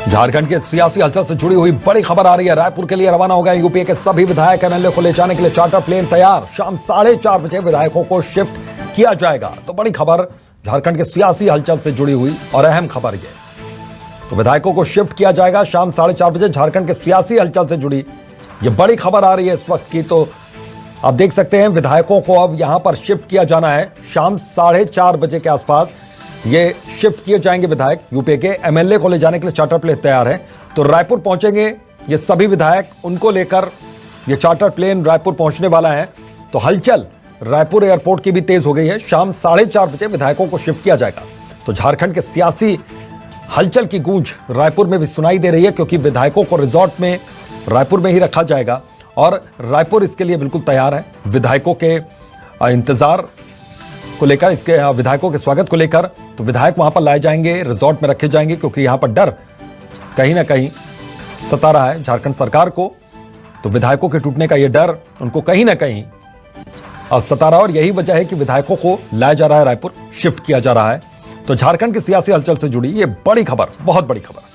झारखंड के सियासी हलचल से जुड़ी हुई बड़ी खबर आ रही है। रायपुर के लिए रवाना हो गए यूपीए के सभी विधायक। एमएलए को ले जाने के लिए चार्टर प्लेन तैयार। शाम 4:30 बजे विधायकों को शिफ्ट किया जाएगा। तो बड़ी खबर झारखंड के सियासी हलचल से जुड़ी हुई और अहम खबर ये, तो विधायकों को शिफ्ट किया जाएगा शाम 4:30 बजे। झारखंड के सियासी हलचल से जुड़ी ये बड़ी खबर आ रही है इस वक्त की। तो आप देख सकते हैं विधायकों को अब यहां पर शिफ्ट किया जाना है। शाम 4:30 बजे के आसपास ये शिफ्ट किए जाएंगे विधायक। यूपीए के एमएलए को ले जाने के लिए चार्टर प्लेन तैयार है। तो रायपुर पहुंचेंगे ये सभी विधायक, उनको लेकर ये चार्टर प्लेन रायपुर पहुंचने वाला है। तो हलचल रायपुर एयरपोर्ट की भी तेज हो गई है। शाम 4:30 बजे विधायकों को शिफ्ट किया जाएगा। तो झारखंड के सियासी हलचल की गूंज रायपुर में भी सुनाई दे रही है, क्योंकि विधायकों को रिजॉर्ट में रायपुर में ही रखा जाएगा और रायपुर इसके लिए बिल्कुल तैयार है। विधायकों के इंतजार को लेकर, इसके विधायकों के स्वागत को लेकर, तो विधायक वहां पर लाए जाएंगे, रिजॉर्ट में रखे जाएंगे, क्योंकि यहां पर डर कहीं ना कहीं सता रहा है झारखंड सरकार को। तो विधायकों के टूटने का यह डर उनको कहीं ना कहीं अब सता रहा है और यही वजह है कि विधायकों को लाया जा रहा है, रायपुर शिफ्ट किया जा रहा है। तो झारखंड की सियासी हलचल से जुड़ी ये बड़ी खबर, बहुत बड़ी खबर।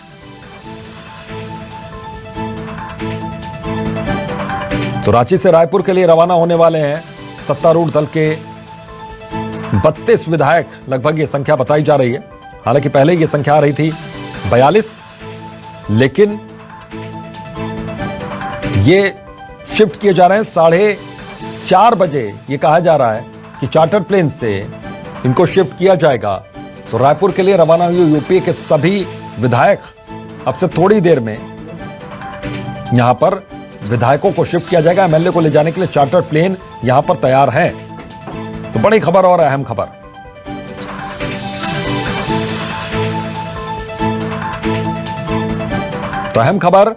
तो रांची से रायपुर के लिए रवाना होने वाले हैं सत्तारूढ़ दल के 32 विधायक, लगभग ये संख्या बताई जा रही है। हालांकि पहले ये संख्या आ रही थी 42, लेकिन ये शिफ्ट किए जा रहे हैं 4:30 बजे। ये कहा जा रहा है कि चार्टर प्लेन से इनको शिफ्ट किया जाएगा। तो रायपुर के लिए रवाना हुए यूपी के सभी विधायक अब से थोड़ी देर में यहां पर विधायकों को शिफ्ट किया जाएगा। एमएलए को ले जाने के लिए चार्टर प्लेन यहां पर तैयार है। तो बड़ी खबर और अहम खबर। तो अहम खबर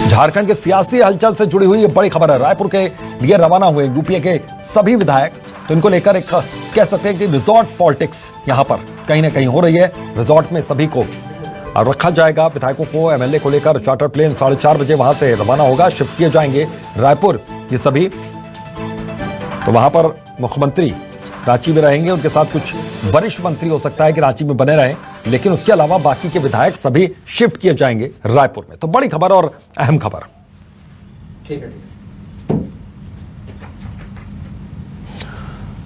झारखंड के सियासी हलचल से जुड़ी हुई ये बड़ी खबर है। रायपुर के लिए रवाना हुए यूपीए के सभी विधायक, तो इनको लेकर एक कह सकते हैं कि रिजॉर्ट पॉलिटिक्स यहां पर कहीं ना कहीं हो रही है। रिजॉर्ट में सभी को रखा जाएगा। विधायकों को, एमएलए को लेकर चार्टर प्लेन 4:30 बजे वहां से रवाना होगा, शिफ्ट किए जाएंगे रायपुर ये सभी। तो वहां पर मुख्यमंत्री रांची में रहेंगे, उनके साथ कुछ वरिष्ठ मंत्री हो सकता है कि रांची में बने रहें, लेकिन उसके अलावा बाकी के विधायक सभी शिफ्ट किए जाएंगे रायपुर में। तो बड़ी खबर और अहम खबर। ठीक है।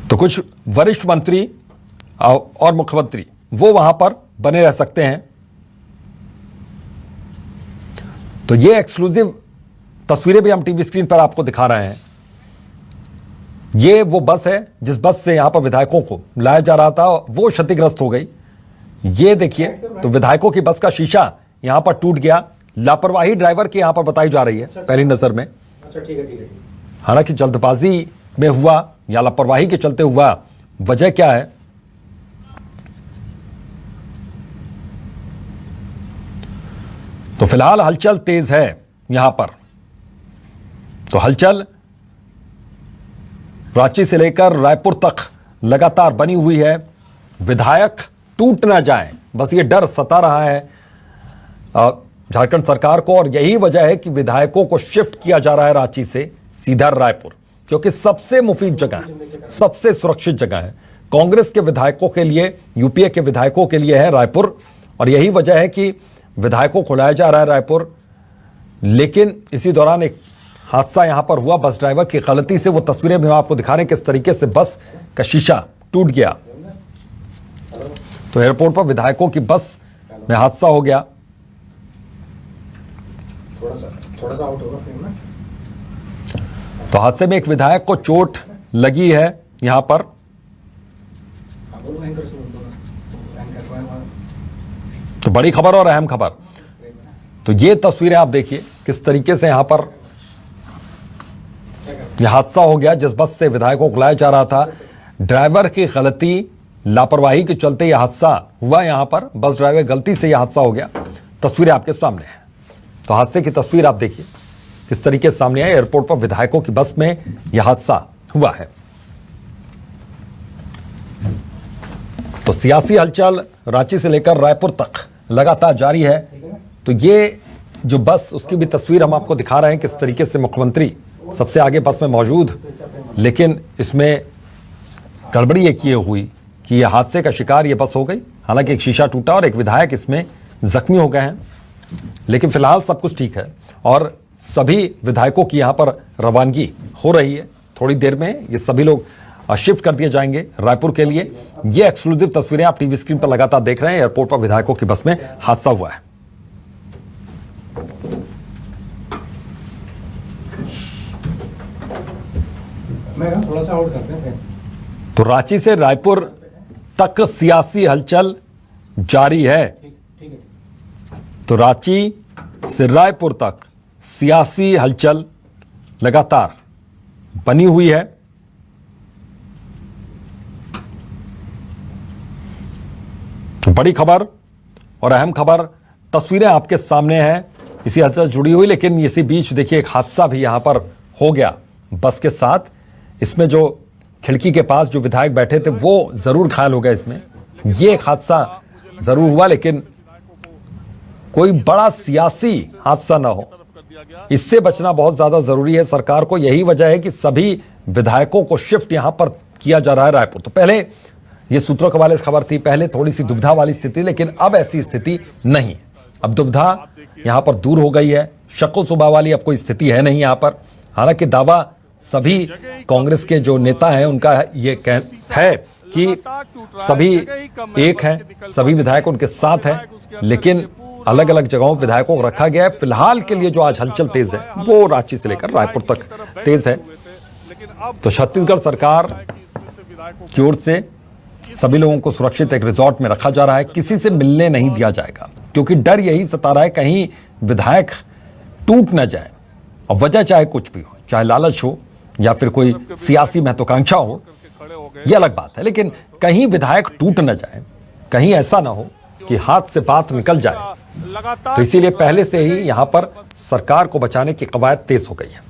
तो कुछ वरिष्ठ मंत्री और मुख्यमंत्री वो वहां पर बने रह सकते हैं। तो ये एक्सक्लूसिव तस्वीरें भी हम टीवी स्क्रीन पर आपको दिखा रहे हैं। ये वो बस है जिस बस से यहां पर विधायकों को लाया जा रहा था, वो क्षतिग्रस्त हो गई। ये देखिए, तो विधायकों की बस का शीशा यहां पर टूट गया। लापरवाही ड्राइवर की यहां पर बताई जा रही है पहली नजर में। अच्छा, ठीक है। हालांकि जल्दबाजी में हुआ या लापरवाही के चलते हुआ, वजह क्या है? तो फिलहाल हलचल तेज है यहां पर। तो हलचल रांची से लेकर रायपुर तक लगातार बनी हुई है। विधायक टूट ना जाए, बस ये डर सता रहा है झारखंड सरकार को, और यही वजह है कि विधायकों को शिफ्ट किया जा रहा है रांची से सीधा रायपुर, क्योंकि सबसे मुफीद जगह है, सबसे सुरक्षित जगह है कांग्रेस के विधायकों के लिए, यूपीए के विधायकों के लिए है रायपुर। और यही वजह है कि विधायकों को लाया जा रहा है रायपुर। लेकिन इसी दौरान एक हादसा यहां पर हुआ, बस ड्राइवर की गलती से। वो तस्वीरें भी हम आपको दिखा रहे हैं किस तरीके से बस का शीशा टूट गया। तो एयरपोर्ट पर विधायकों की बस में हादसा हो गया। थोड़ा सा आउट होगा फिर ना। तो हादसे में एक विधायक को चोट लगी है यहां पर। तो बड़ी खबर और अहम खबर। तो ये तस्वीरें आप देखिए किस तरीके से यहां पर यह हादसा हो गया जिस बस से विधायकों को लाया जा रहा था। ड्राइवर की गलती, लापरवाही के चलते यह हादसा हुआ। यहां पर बस ड्राइवर गलती से यह हादसा हो गया। तस्वीरें आपके सामने हैं। तो हादसे की तस्वीर आप देखिए किस तरीके से सामने आई। एयरपोर्ट पर विधायकों की बस में यह हादसा हुआ है। तो सियासी हलचल रांची से लेकर रायपुर तक लगातार जारी है। तो ये जो बस, उसकी भी तस्वीर हम आपको दिखा रहे हैं किस तरीके से मुख्यमंत्री सबसे आगे बस में मौजूद, लेकिन इसमें गड़बड़ी ये किए हुई कि यह हादसे का शिकार ये बस हो गई। हालांकि एक शीशा टूटा और एक विधायक इसमें जख्मी हो गए हैं, लेकिन फिलहाल सब कुछ ठीक है और सभी विधायकों की यहां पर रवानगी हो रही है। थोड़ी देर में ये सभी लोग शिफ्ट कर दिए जाएंगे रायपुर के लिए। ये एक्सक्लूसिव तस्वीरें आप टीवी स्क्रीन पर लगातार देख रहे हैं। एयरपोर्ट पर विधायकों की बस में हादसा हुआ है। मैं थोड़ा सा आउट करते हैं। तो रांची से रायपुर तक सियासी हलचल जारी है। ठीक है। तो रांची से रायपुर तक सियासी हलचल लगातार बनी हुई है। बड़ी खबर और अहम खबर, तस्वीरें आपके सामने हैं इसी हलचल जुड़ी हुई। लेकिन इसी बीच देखिए एक हादसा भी यहां पर हो गया बस के साथ। इसमें जो खिड़की के पास जो विधायक बैठे थे वो जरूर घायल हो गए। इसमें ये एक हादसा जरूर हुआ, लेकिन कोई बड़ा सियासी हादसा ना हो, इससे बचना बहुत ज्यादा जरूरी है सरकार को। यही वजह है कि सभी विधायकों को शिफ्ट यहां पर किया जा रहा है रायपुर। तो पहले ये सूत्रों के हवाले से खबर थी, पहले थोड़ी सी दुविधा वाली स्थिति, लेकिन अब ऐसी स्थिति नहीं है। अब दुविधा यहां पर दूर हो गई है, शक्को सुबह वाली अब कोई स्थिति है नहीं यहां पर। हालांकि दावा सभी कांग्रेस के जो नेता हैं उनका ये है कि सभी एक हैं, सभी विधायक उनके साथ हैं, लेकिन अलग अलग जगहों विधायकों को रखा गया है। फिलहाल के लिए जो आज हलचल तेज है वो रांची से लेकर रायपुर तक तेज है। तो छत्तीसगढ़ सरकार की ओर से सभी लोगों को सुरक्षित एक रिजॉर्ट में रखा जा रहा है। किसी से मिलने नहीं दिया जाएगा, क्योंकि डर यही सता रहा है कहीं विधायक टूट न जाए। और वजह चाहे कुछ भी हो, चाहे लालच हो या फिर कोई सियासी महत्वाकांक्षा हो, यह अलग बात है, लेकिन कहीं विधायक टूट न जाए, कहीं ऐसा ना हो कि हाथ से बात निकल जाए। तो इसीलिए पहले से ही यहां पर सरकार को बचाने की कवायद तेज हो गई है।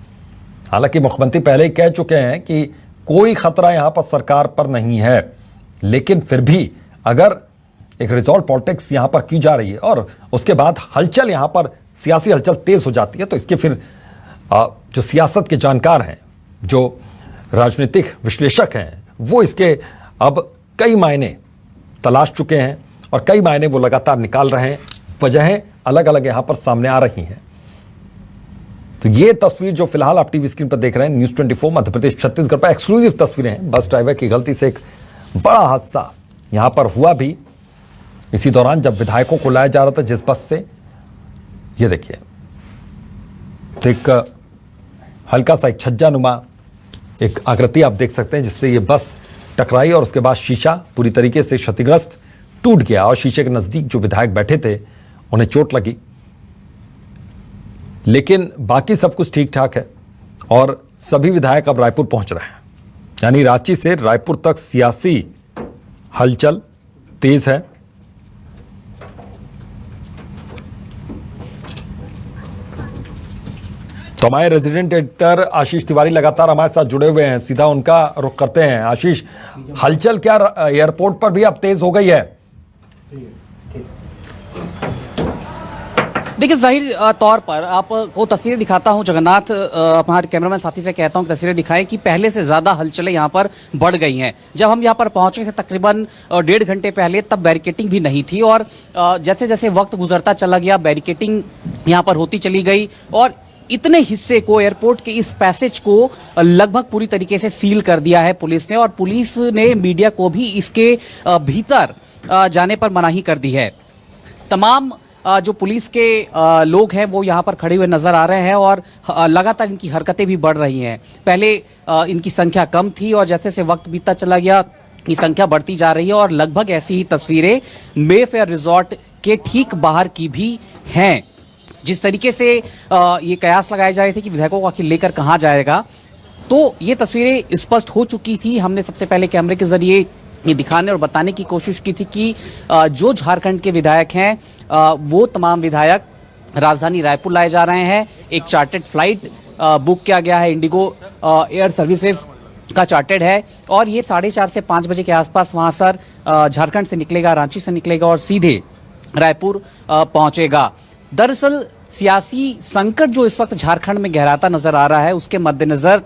हालांकि मुख्यमंत्री पहले ही कह चुके हैं कि कोई खतरा यहां पर सरकार पर नहीं है, लेकिन फिर भी अगर एक रिजॉल्ट पॉलिटिक्स यहां पर की जा रही है और उसके बाद हलचल यहां पर सियासी हलचल तेज हो जाती है, तो इसके फिर जो सियासत के जानकार हैं, जो राजनीतिक विश्लेषक हैं, वो इसके अब कई मायने तलाश चुके हैं और कई मायने वो लगातार निकाल रहे हैं। वजहें अलग अलग यहां पर सामने आ रही हैं। तो ये तस्वीर जो फिलहाल आप टीवी स्क्रीन पर देख रहे हैं, न्यूज़ 24 मध्य प्रदेश छत्तीसगढ़ पर एक्सक्लूसिव तस्वीरें हैं। बस ड्राइवर की गलती से एक बड़ा हादसा यहां पर हुआ भी इसी दौरान जब विधायकों को लाया जा रहा था जिस बस से। ये देखिए एक हल्का सा एक छज्जानुमा एक आकृति आप देख सकते हैं जिससे ये बस टकराई और उसके बाद शीशा पूरी तरीके से क्षतिग्रस्त टूट गया और शीशे के नजदीक जो विधायक बैठे थे उन्हें चोट लगी। लेकिन बाकी सब कुछ ठीक ठाक है और सभी विधायक अब रायपुर पहुंच रहे हैं। यानी रांची से रायपुर तक सियासी हलचल तेज है। तो हमारे रेजिडेंट एडिटर आशीष तिवारी लगातार हमारे साथ जुड़े हुए हैं, सीधा उनका रुख करते हैं। आशीष, हलचल क्या एयरपोर्ट पर भी अब तेज हो गई है? देखिए, जाहिर तौर पर आपको तस्वीरें दिखाता हूं। जगन्नाथ हमारे कैमरामैन साथी से कहता हूं कि तस्वीरें दिखाएं कि पहले से ज्यादा हलचलें यहां पर बढ़ गई हैं। जब हम यहां पर पहुंचे थे तकरीबन 1.5 घंटे पहले, तब बैरिकेटिंग भी नहीं थी और जैसे जैसे वक्त गुजरता चला गया बैरिकेटिंग यहां पर होती चली गई और इतने हिस्से को, एयरपोर्ट के इस पैसेज को लगभग पूरी तरीके से सील कर दिया है पुलिस ने और पुलिस ने मीडिया को भी इसके भीतर जाने पर मनाही कर दी है। तमाम जो पुलिस के लोग हैं वो यहाँ पर खड़े हुए नजर आ रहे हैं और लगातार इनकी हरकतें भी बढ़ रही हैं। पहले इनकी संख्या कम थी और जैसे जैसे वक्त बीतता चला गया ये संख्या बढ़ती जा रही है और लगभग ऐसी ही तस्वीरें मेफेयर रिजॉर्ट के ठीक बाहर की भी हैं। जिस तरीके से ये कयास लगाए जा रहे थे कि विधायकों को आखिर लेकर कहाँ जाएगा, तो ये तस्वीरें स्पष्ट हो चुकी थी। हमने सबसे पहले कैमरे के जरिए ये दिखाने और बताने की कोशिश की थी कि जो झारखंड के विधायक हैं वो तमाम विधायक राजधानी रायपुर लाए जा रहे हैं। एक चार्टर्ड फ्लाइट बुक किया गया है, इंडिगो एयर सर्विसेज का चार्टर्ड है और ये 4:30 से 5 बजे के आसपास वहां सर झारखंड से निकलेगा, रांची से निकलेगा और सीधे रायपुर पहुंचेगा। दरअसल सियासी संकट जो इस वक्त झारखंड में गहराता नजर आ रहा है, उसके मद्देनजर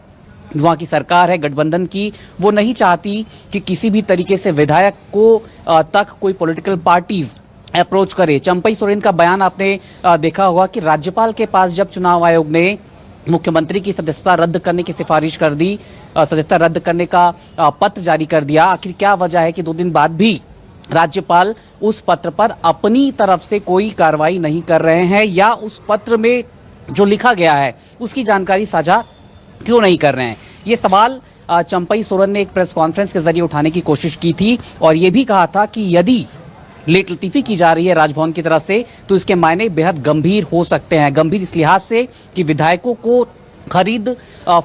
वहाँ की सरकार है गठबंधन की, वो नहीं चाहती कि किसी भी तरीके से विधायक को तक कोई पॉलिटिकल पार्टीज अप्रोच करे। चंपई सोरेन का बयान आपने देखा होगा कि राज्यपाल के पास जब चुनाव आयोग ने मुख्यमंत्री की सदस्यता रद्द करने की सिफारिश कर दी, सदस्यता रद्द करने का पत्र जारी कर दिया, आखिर क्या वजह है कि 2 दिन बाद भी राज्यपाल उस पत्र पर अपनी तरफ से कोई कार्रवाई नहीं कर रहे हैं, या उस पत्र में जो लिखा गया है उसकी जानकारी साझा क्यों नहीं कर रहे हैं? ये सवाल चंपई सोरेन ने एक प्रेस कॉन्फ्रेंस के जरिए उठाने की कोशिश की थी और ये भी कहा था कि यदि लेट लतीफी की जा रही है राजभवन की तरफ से तो इसके मायने बेहद गंभीर हो सकते हैं। गंभीर इस लिहाज से कि विधायकों को खरीद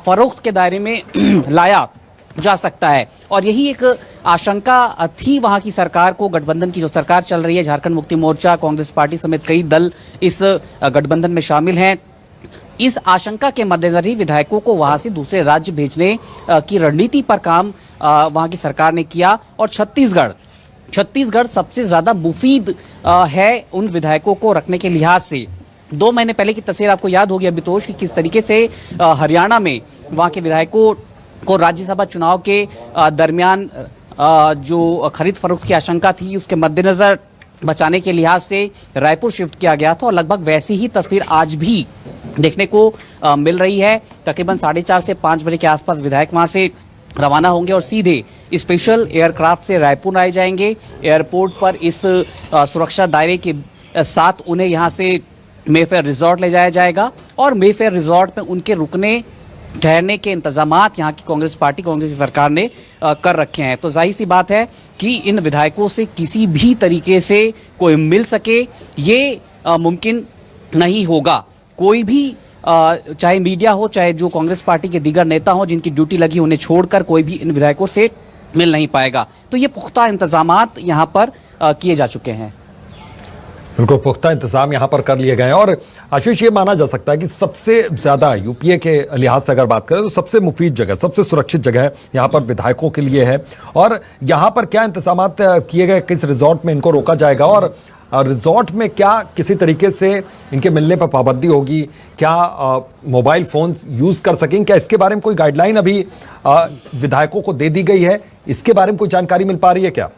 फरोख्त के दायरे में लाया जा सकता है, और यही एक आशंका थी वहां की सरकार को। गठबंधन की जो सरकार चल रही है, झारखंड मुक्ति मोर्चा, कांग्रेस पार्टी समेत कई दल इस गठबंधन में शामिल हैं। इस आशंका के मद्देनजर ही विधायकों को वहां से दूसरे राज्य भेजने की रणनीति पर काम वहां की सरकार ने किया, और छत्तीसगढ़ सबसे ज्यादा मुफीद है उन विधायकों को रखने के लिहाज से। 2 महीने पहले की तस्वीर आपको याद होगी अभितोष कि किस तरीके से हरियाणा में वहां के विधायकों को राज्यसभा चुनाव के दरमियान जो खरीद फरोख्त की आशंका थी उसके मद्देनजर बचाने के लिहाज से रायपुर शिफ्ट किया गया था, और लगभग वैसी ही तस्वीर आज भी देखने को मिल रही है। तकरीबन 4:30 से 5 बजे के आसपास विधायक वहां से रवाना होंगे और सीधे स्पेशल एयरक्राफ्ट से रायपुर आए जाएंगे। एयरपोर्ट पर इस सुरक्षा दायरे के साथ उन्हें यहां से मेफेयर रिजॉर्ट ले जाया जाएगा, और मेफेयर रिजॉर्ट में उनके रुकने ठहरने के इंतजामात यहाँ की कांग्रेस पार्टी, कांग्रेस की सरकार ने कर रखे हैं। तो जाहिर सी बात है कि इन विधायकों से किसी भी तरीके से कोई मिल सके ये मुमकिन नहीं होगा। कोई भी चाहे मीडिया हो, चाहे जो कांग्रेस पार्टी के दीगर नेता हो जिनकी ड्यूटी लगी, उन्हें छोड़कर कोई भी इन विधायकों से मिल नहीं पाएगा। तो ये पुख्ता इंतजामात यहाँ पर किए जा चुके हैं। बिल्कुल पुख्ता इंतजाम यहाँ पर कर लिए गए हैं। और आशीष, ये माना जा सकता है कि सबसे ज्यादा यूपीए के लिहाज से अगर बात करें तो सबसे मुफीद जगह, सबसे सुरक्षित जगह यहाँ पर विधायकों के लिए है। और यहाँ पर क्या इंतजामात किए गए, किस रिजॉर्ट में इनको रोका जाएगा, और रिजॉर्ट में क्या किसी तरीके से इनके मिलने पर पाबंदी होगी, क्या मोबाइल फोन यूज कर सकेंगे, क्या इसके बारे में कोई गाइडलाइन अभी विधायकों को दे दी गई है? इसके बारे में कोई जानकारी मिल पा रही है क्या?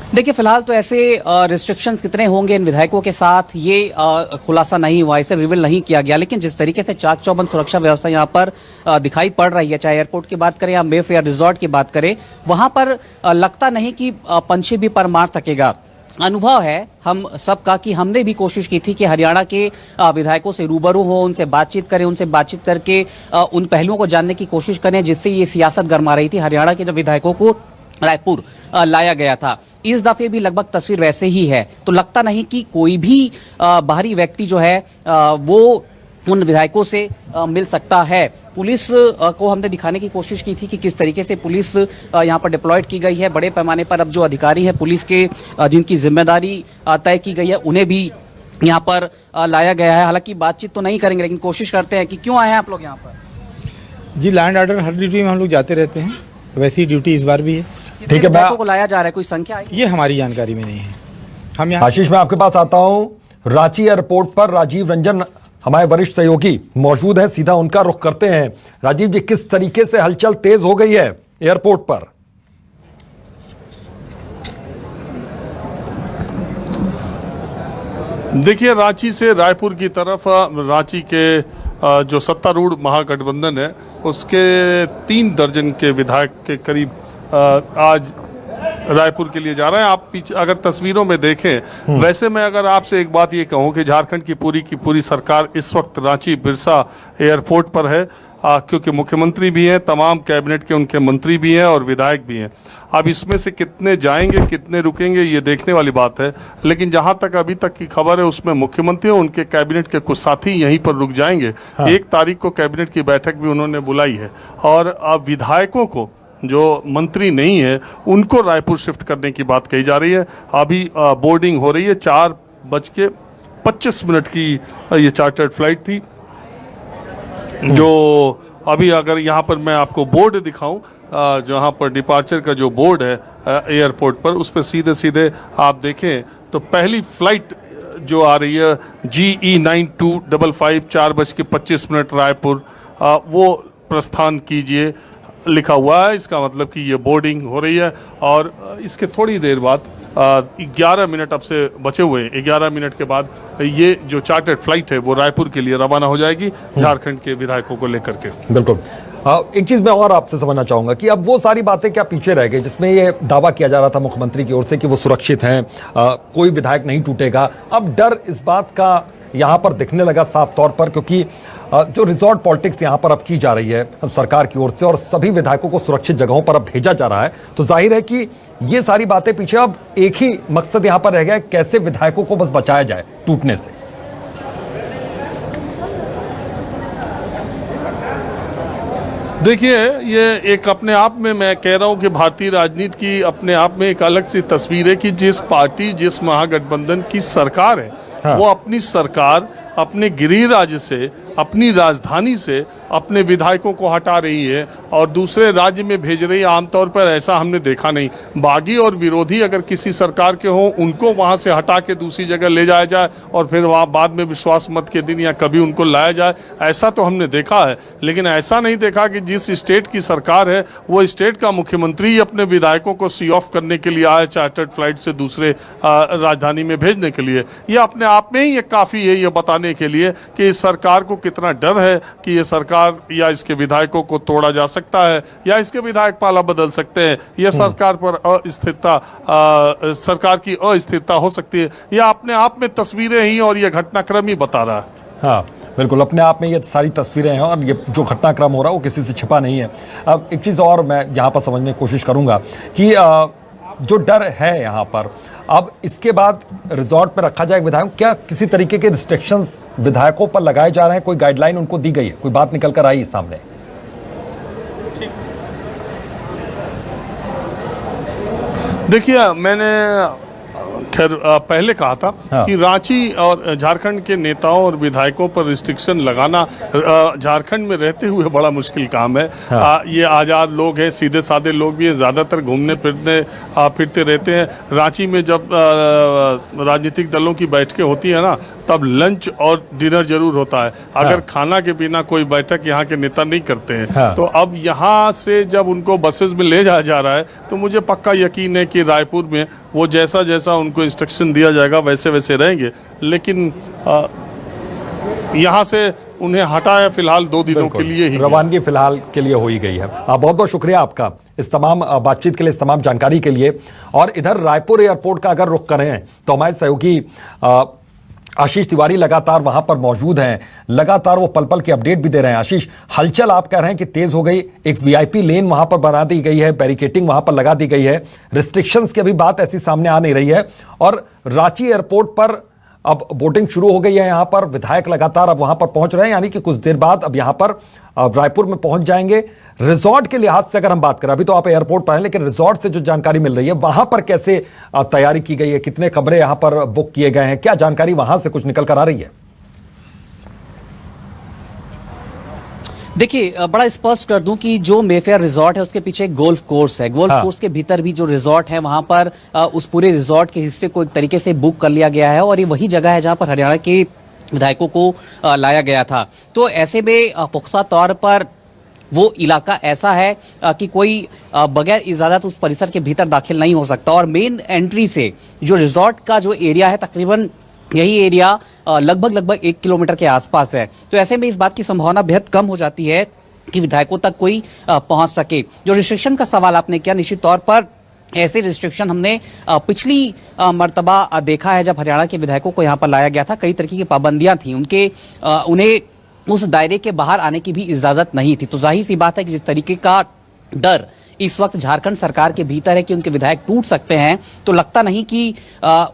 देखिए, फिलहाल तो ऐसे रिस्ट्रिक्शंस कितने होंगे इन विधायकों के साथ ये खुलासा नहीं हुआ, इसे रिवील नहीं किया गया। लेकिन जिस तरीके से चाक चौबंद सुरक्षा व्यवस्था यहाँ पर दिखाई पड़ रही है, चाहे एयरपोर्ट की बात करें या मेफेयर रिजॉर्ट की बात करें, वहां पर लगता नहीं कि पंछी भी पर मार सकेगा। अनुभव है हम सबका कि हमने भी कोशिश की थी कि हरियाणा के विधायकों से रूबरू हो, उनसे बातचीत करें, उनसे बातचीत करके उन पहलुओं को जानने की कोशिश करें जिससे ये सियासत गरमा रही थी। हरियाणा के जब विधायकों को रायपुर लाया गया था, इस दफे भी लगभग तस्वीर वैसे ही है। तो लगता नहीं कि कोई भी बाहरी व्यक्ति जो है वो उन विधायकों से मिल सकता है। पुलिस को हमने दिखाने की कोशिश की थी कि किस तरीके से पुलिस यहाँ पर डिप्लॉयड की गई है। बड़े पैमाने पर अब जो अधिकारी हैं पुलिस के, जिनकी जिम्मेदारी तय की गई है, उन्हें भी यहाँ पर लाया गया है। हालांकि बातचीत तो नहीं करेंगे, लेकिन कोशिश करते हैं कि क्यों आए हैं आप लोग यहाँ पर? जी, लैंड ऑर्डर हर ड्यूटी में हम लोग जाते रहते हैं, वैसी ड्यूटी इस बार भी है। ठीक है, विधायकों को लाया जा रहा है, कोई संख्या है? ये हमारी जानकारी में नहीं है। हम यहाँ आशीष, मैं आपके पास आता हूं। रांची एयरपोर्ट पर राजीव रंजन हमारे वरिष्ठ सहयोगी मौजूद हैं, सीधा उनका रुख करते हैं। राजीव जी, किस तरीके से हलचल तेज हो गई है एयरपोर्ट पर? देखिए, रांची से रायपुर की तरफ रांची के जो सत्तारूढ़ महागठबंधन है उसके 3 दर्जन के विधायक के करीब आज रायपुर के लिए जा रहे हैं। आप पीछे अगर तस्वीरों में देखें, वैसे मैं अगर आपसे एक बात ये कहूं कि झारखंड की पूरी सरकार इस वक्त रांची बिरसा एयरपोर्ट पर है, क्योंकि मुख्यमंत्री भी हैं, तमाम कैबिनेट के उनके मंत्री भी हैं और विधायक भी हैं। अब इसमें से कितने जाएंगे, कितने रुकेंगे, ये देखने वाली बात है। लेकिन जहां तक अभी तक की खबर है उसमें मुख्यमंत्री और उनके कैबिनेट के कुछ साथी यहीं पर रुक जाएंगे। 1 तारीख को कैबिनेट की बैठक भी उन्होंने बुलाई है, और अब विधायकों को जो मंत्री नहीं है उनको रायपुर शिफ्ट करने की बात कही जा रही है। अभी बोर्डिंग हो रही है, 4:25 की ये चार्टर्ड फ्लाइट थी, जो अभी अगर यहाँ पर मैं आपको बोर्ड दिखाऊं, जहाँ पर डिपार्चर का जो बोर्ड है एयरपोर्ट पर, उस पर सीधे आप देखें तो पहली फ्लाइट जो आ रही है GE9255 4:25 रायपुर, वो प्रस्थान कीजिए। लिखा हुआ है, इसका मतलब कि ये बोर्डिंग हो रही है। और इसके थोड़ी देर बाद 11 मिनट अब से बचे हुए, 11 मिनट के बाद ये जो चार्टर्ड फ्लाइट है वो रायपुर के लिए रवाना हो जाएगी, झारखंड के विधायकों को लेकर के। बिल्कुल। एक चीज मैं और आपसे समझना चाहूंगा कि अब वो सारी बातें क्या पीछे रह गई जिसमें ये दावा किया जा रहा था मुख्यमंत्री की ओर से कि वो सुरक्षित हैं, कोई विधायक नहीं टूटेगा। अब डर इस बात का यहां पर दिखने लगा साफ तौर पर, क्योंकि जो रिजॉर्ट पॉलिटिक्स यहां पर अब की जा रही है अब सरकार की ओर से और सभी विधायकों को सुरक्षित जगहों पर अब भेजा जा रहा है, तो जाहिर है कि ये सारी बातें पीछे अब एक ही मकसद यहां पर रह गया है, कैसे विधायकों को बस बचाया जाए टूटने से। देखिए, ये एक अपने आप में मैं कह रहा हूं कि भारतीय राजनीति की अपने आप में एक अलग सी तस्वीर है कि जिस पार्टी, जिस महागठबंधन की सरकार है, हाँ। वो अपनी सरकार अपने गृह राज्य से, अपनी राजधानी से अपने विधायकों को हटा रही है और दूसरे राज्य में भेज रही है। आमतौर पर ऐसा हमने देखा नहीं। बागी और विरोधी अगर किसी सरकार के हों, उनको वहां से हटा के दूसरी जगह ले जाया जाए और फिर वहां बाद में विश्वास मत के दिन या कभी उनको लाया जाए, ऐसा तो हमने देखा है। लेकिन ऐसा नहीं देखा कि जिस स्टेट की सरकार है वो स्टेट का मुख्यमंत्री ही अपने विधायकों को सी ऑफ करने के लिए आए चार्टर्ड फ्लाइट से दूसरे राजधानी में भेजने के लिए। ये अपने आप में ही ये काफ़ी है ये बताने के लिए कि इस सरकार को कितना डर है कि ये सरकार या इसके विधायकों को तोड़ा जा सकता है या इसके विधायक पाला बदल सकते हैं। यह सरकार पर अस्थिरता, सरकार की अस्थिरता हो सकती है। यह अपने आप में तस्वीरें ही और यह घटनाक्रम ही बता रहा है। हाँ बिल्कुल, अपने आप में ये सारी तस्वीरें हैं और ये जो घटनाक्रम हो रहा है वो किसी से छिपा नहीं है। अब एक चीज़ और मैं यहाँ पर समझने की कोशिश करूँगा कि जो डर है यहाँ पर, अब इसके बाद रिजॉर्ट में रखा जाए विधायक, क्या किसी तरीके के रिस्ट्रिक्शंस विधायकों पर लगाए जा रहे हैं? कोई गाइडलाइन उनको दी गई है? कोई बात निकल कर आई सामने? देखिए, मैंने खैर पहले कहा था कि रांची और झारखंड के नेताओं और विधायकों पर रिस्ट्रिक्शन लगाना झारखंड में रहते हुए बड़ा मुश्किल काम है। ये आज़ाद लोग हैं, सीधे साधे लोग भी हैं, ज़्यादातर घूमने फिरते रहते हैं। रांची में जब राजनीतिक दलों की बैठकें होती है ना, तब लंच और डिनर जरूर होता है। अगर खाना के बिना कोई बैठक यहाँ के नेता नहीं करते हैं। तो अब यहाँ से जब उनको बसेस में ले जाया जा रहा है तो मुझे पक्का यकीन है कि रायपुर में वो जैसा जैसा उनको इंस्ट्रक्शन दिया जाएगा वैसे वैसे रहेंगे। लेकिन यहाँ से उन्हें हटाया फिलहाल 2 दिनों के लिए ही, रवानगी फिलहाल के लिए हो ही गई है। बहुत बहुत शुक्रिया आपका इस तमाम बातचीत के लिए, इस तमाम जानकारी के लिए। और इधर रायपुर एयरपोर्ट का अगर रुख करें तो हमारे सहयोगी आशीष तिवारी लगातार वहां पर मौजूद हैं, लगातार वो पल पल के अपडेट भी दे रहे हैं। आशीष, हलचल आप कह रहे हैं कि तेज हो गई, एक वीआईपी लेन वहां पर बना दी गई है, बैरिकेटिंग वहां पर लगा दी गई है, रिस्ट्रिक्शंस की अभी बात ऐसी सामने आ नहीं रही है और रांची एयरपोर्ट पर अब बोटिंग शुरू हो गई है। यहां पर विधायक लगातार अब वहां पर पहुंच रहे हैं, यानी कि कुछ देर बाद अब यहां पर रायपुर में पहुंच जाएंगे। रिजॉर्ट के लिहाज से अगर हम बात करें, अभी तो आप एयरपोर्ट पर हैं, लेकिन रिजॉर्ट से जो जानकारी मिल रही है वहां पर कैसे तैयारी की गई है, कितने कमरे यहां पर बुक किए गए हैं, क्या जानकारी वहां से कुछ निकल कर आ रही है? देखिए, बड़ा स्पष्ट कर दूं कि जो मेफेयर रिजॉर्ट है उसके पीछे एक गोल्फ कोर्स है। गोल्फ कोर्स के भीतर भी जो रिजॉर्ट है वहां पर उस पूरे रिजॉर्ट के हिस्से को एक तरीके से बुक कर लिया गया है और ये वही जगह है जहां पर हरियाणा के विधायकों को लाया गया था। तो ऐसे में पुख्ता तौर पर वो इलाका ऐसा है कि कोई बगैर इजाजत उस परिसर के भीतर दाखिल नहीं हो सकता और मेन एंट्री से जो रिजॉर्ट का जो एरिया है तकरीबन यही एरिया लगभग 1 किलोमीटर के आसपास है। तो ऐसे में इस बात की संभावना बेहद कम हो जाती है कि विधायकों तक कोई पहुंच सके। जो रिस्ट्रिक्शन का सवाल आपने किया, निश्चित तौर पर ऐसे रिस्ट्रिक्शन हमने पिछली मर्तबा देखा है जब हरियाणा के विधायकों को यहाँ पर लाया गया था। कई तरीके की पाबंदियां थी, उन्हें उस दायरे के बाहर आने की भी इजाजत नहीं थी। तो जाहिर सी बात है कि जिस तरीके का डर इस वक्त झारखंड सरकार के भीतर है कि उनके विधायक टूट सकते हैं, तो लगता नहीं कि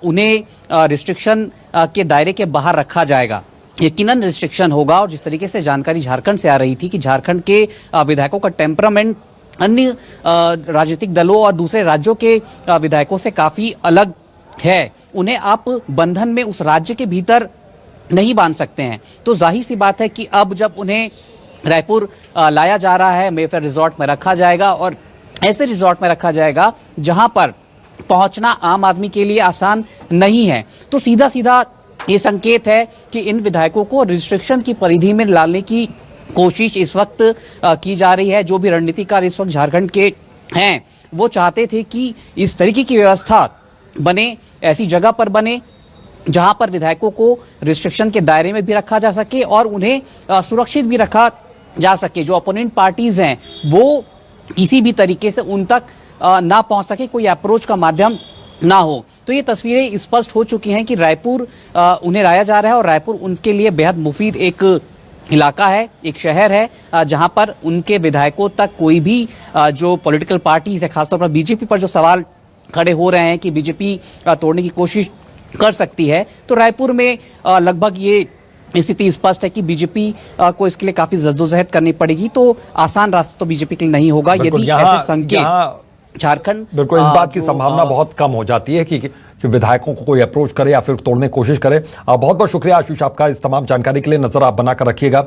उन्हें रिस्ट्रिक्शन के दायरे के बाहर रखा जाएगा। यकीनन रिस्ट्रिक्शन होगा और जिस तरीके से जानकारी झारखंड से आ रही थी कि झारखंड के विधायकों का टेम्परामेंट अन्य राजनीतिक दलों और दूसरे राज्यों के विधायकों से काफी अलग है, उन्हें आप बंधन में उस राज्य के भीतर नहीं बांध सकते हैं। तो जाहिर सी बात है कि अब जब उन्हें रायपुर लाया जा रहा है, मेफेयर रिजॉर्ट में रखा जाएगा और ऐसे रिजॉर्ट में रखा जाएगा जहां पर पहुंचना आम आदमी के लिए आसान नहीं है। तो सीधा सीधा ये संकेत है कि इन विधायकों को रिस्ट्रिक्शन की परिधि में लाने की कोशिश इस वक्त की जा रही है। जो भी रणनीतिकार इस वक्त झारखंड के हैं वो चाहते थे कि इस तरीके की व्यवस्था बने, ऐसी जगह पर बने जहां पर विधायकों को रिस्ट्रिक्शन के दायरे में भी रखा जा सके और उन्हें सुरक्षित भी रखा जा सके। जो अपोनेंट पार्टीज हैं वो किसी भी तरीके से उन तक ना पहुंच सके, कोई अप्रोच का माध्यम ना हो। तो ये तस्वीरें स्पष्ट हो चुकी हैं कि रायपुर उन्हें राया जा रहा है और रायपुर उनके लिए बेहद मुफीद एक इलाका है, एक शहर है जहां पर उनके विधायकों तक कोई भी जो पॉलिटिकल पार्टीज है, खासतौर पर बीजेपी पर जो सवाल खड़े हो रहे हैं कि बीजेपी तोड़ने की कोशिश कर सकती है, तो रायपुर में लगभग ये स्थिति स्पष्ट है कि बीजेपी को इसके लिए काफी जद्दोजहद करनी पड़ेगी। तो आसान रास्ता तो बीजेपी के लिए नहीं होगा यदि ऐसे संकेत झारखंड बिल्कुल इस बात की संभावना बहुत कम हो जाती है कि विधायकों को कोई अप्रोच करे या फिर तोड़ने की कोशिश करे। बहुत बहुत शुक्रिया आशीष आपका इस तमाम जानकारी के लिए। नजर आप बनाकर रखिएगा।